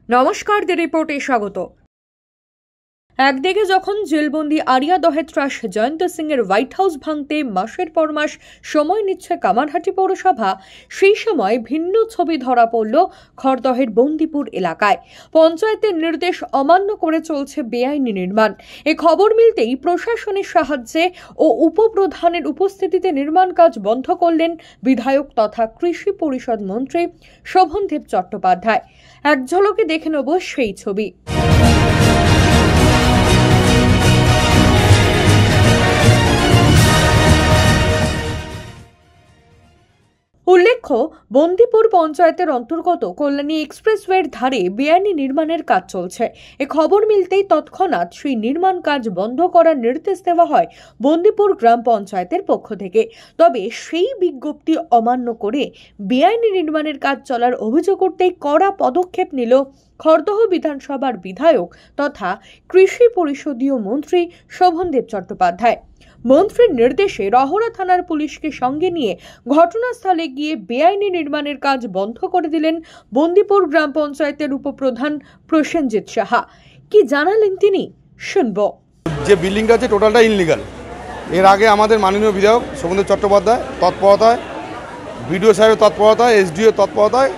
নমস্কার, দ্য রিপোর্টে স্বাগত। একদিকে যখন জেলবন্দি আরিয়া দহের ত্রাস জয়ন্ত সিং এর হোয়াইট হাউস ভাঙতে মাসের পর মাস সময় নিচ্ছে কামারহাটি পৌরসভা, সেই সময় ভিন্ন ছবি ধরা পড়ল খড়দহের বন্দিপুর এলাকায়। পঞ্চায়েতের নির্দেশ অমান্য করে চলছে বেআইনি নির্মাণ। এ খবর মিলতেই প্রশাসনের সাহায্যে ও উপপ্রধানের উপস্থিতিতে নির্মাণ কাজ বন্ধ করলেন বিধায়ক তথা কৃষি পরিষদ মন্ত্রী শোভনদেব চট্টোপাধ্যায়। এক ঝলকে দেখে নেব সেই ছবি। উল্লেখ্য, বন্দিপুর পঞ্চায়েতের অন্তর্গত কল্যাণী এক্সপ্রেসওয়ের ধারে বেআইনি নির্মাণের কাজ চলছে। এ খবর মিলতেই তৎক্ষণাৎ সেই নির্মাণ কাজ বন্ধ করার নির্দেশ দেওয়া হয় বন্দিপুর গ্রাম পঞ্চায়েতের পক্ষ থেকে। তবে সেই বিজ্ঞপ্তি অমান্য করে বেআইনি নির্মাণের কাজ চলার অভিযোগ করতেই কড়া পদক্ষেপ নিল খড়দহ বিধানসভার বিধায়ক তথা কৃষি পরিষদীয় মন্ত্রী শোভনদেব চট্টোপাধ্যায়। মন্ত্রীর নির্দেশে রহরা থানার পুলিশকে সঙ্গে নিয়ে ঘটনাস্থলে গিয়ে বেআইনি নির্মাণের কাজ বন্ধ করে দিলেন বন্দিপুর গ্রাম পঞ্চায়েতের উপপ্রধান প্রসেনজিৎ সাহা। কি জানালেন তিনি, শুনব। যে বিল্ডিংটা আছে টোটালটা ইনলিগাল। এর আগে আমাদের মাননীয় বিধায়ক শোভনদেব চট্টোপাধ্যায় তৎপরতায়, বিডিও সাহেবের তৎপরতায়, এসডিও তৎপরতায়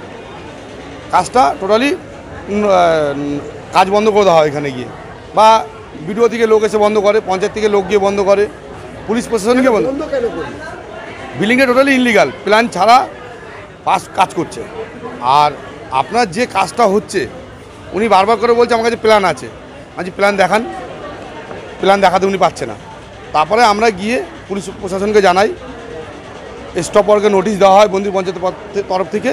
কাজটা টোটালি কাজ বন্ধ করে দেওয়া হয়। এখানে গিয়ে বা বিডিও থেকে লোক এসে বন্ধ করে, পঞ্চায়েত থেকে লোক গিয়ে বন্ধ করে, পুলিশ প্রশাসনকে বন্ধ কেন করে? বিল্ডিংটা টোটালি ইনলিগাল, প্ল্যান ছাড়া কাজ করছে। আর আপনার যে কাজটা হচ্ছে উনি বারবার করে বলছে আমার কাছে প্ল্যান আছে, আজকে প্ল্যান দেখান। প্ল্যান দেখাতে উনি পাচ্ছে না। তারপরে আমরা গিয়ে পুলিশ প্রশাসনকে জানাই, স্টপ ওয়ার্কে নোটিশ দেওয়া হয় বন্দিপুর পঞ্চায়েতের তরফ থেকে।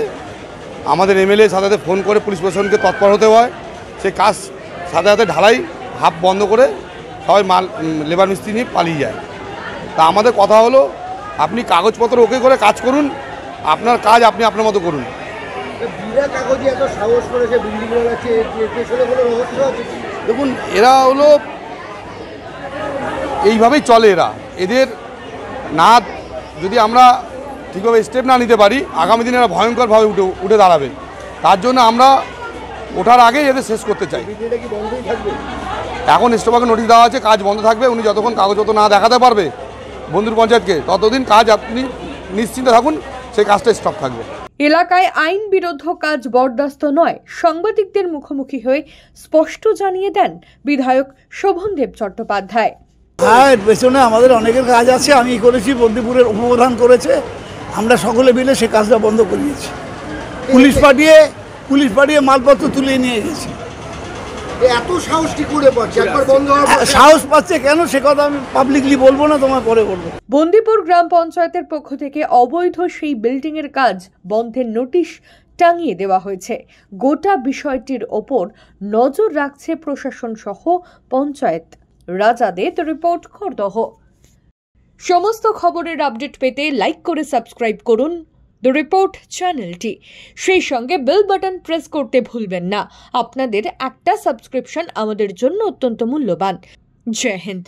আমাদের এমএলএ সাথে সাথে ফোন করে পুলিশ প্রশাসনকে তৎপর হতে হয়। সে কাজ সাথে সাথে ঢালাই হাফ বন্ধ করে সবাই লেবার মিস্ত্রি নিয়ে পালিয়ে যায়। তা আমাদের কথা হলো, আপনি কাগজপত্র ওকে করে কাজ করুন, আপনার কাজ আপনি আপনার মতো করুন। দেখুন, এরা হলো এইভাবেই চলে। এদের না যদি আমরা ঠিকভাবে স্টেপ না নিতে পারি, আগামী দিনে এরা ভয়ঙ্করভাবে উঠে দাঁড়াবে। তার জন্য আমরা ওঠার আগেই এদের শেষ করতে চাই। এখন স্টপকে নোটিশ দেওয়া আছে, কাজ বন্ধ থাকবে। উনি যতক্ষণ কাগজপত্র না দেখাতে পারবে বন্দিপুর পঞ্চায়েতকে, ততদিন কাজ আপনি নিশ্চিন্তে থাকুন, সেই কাজটা স্টপ থাকবে। এলাকায় আইন বিরোধ কাজ বরদাস্ত নয়, সাংবাদিকদের মুখোমুখি হয়ে স্পষ্ট জানিয়ে দেন বিধায়ক শোভনদেব চট্টোপাধ্যায়। হ্যাঁ, এর পেছনে আমাদের অনেকের কাজ আছে। আমি করেছি, বন্দিপুরের উপপ্রধান করেছে, আমরা সকলে মিলে সে কাজটা বন্ধ করিয়েছি। পুলিশ পাঠিয়ে মালপত্র তুলে নিয়ে গেছি। এত সাহস কি করে পাচ্ছে? একবার বন্ধ সাহস পাচ্ছে কেন সে কথা আমি পাবলিকলি বলবো না, তোমায় পরে বলবো। বন্দিপুর গ্রাম পঞ্চায়েতের পক্ষ থেকে অবৈধ সেই বিল্ডিং এর কাজ বন্ধের নোটিশ টাঙিয়ে দেওয়া হয়েছে। গোটা বিষয়টির ওপর নজর রাখছে প্রশাসন সহ পঞ্চায়েত। রাজাদের রিপোর্ট, খড়দহ। সমস্ত খবরের আপডেট পেতে লাইক করে সাবস্ক্রাইব করুন দ্য রিপোর্ট চ্যানেলটি। সেই সঙ্গে বেল বাটন প্রেস করতে ভুলবেন না। আপনাদের একটা সাবস্ক্রিপশন আমাদের জন্য অত্যন্ত মূল্যবান। জয় হিন্দ।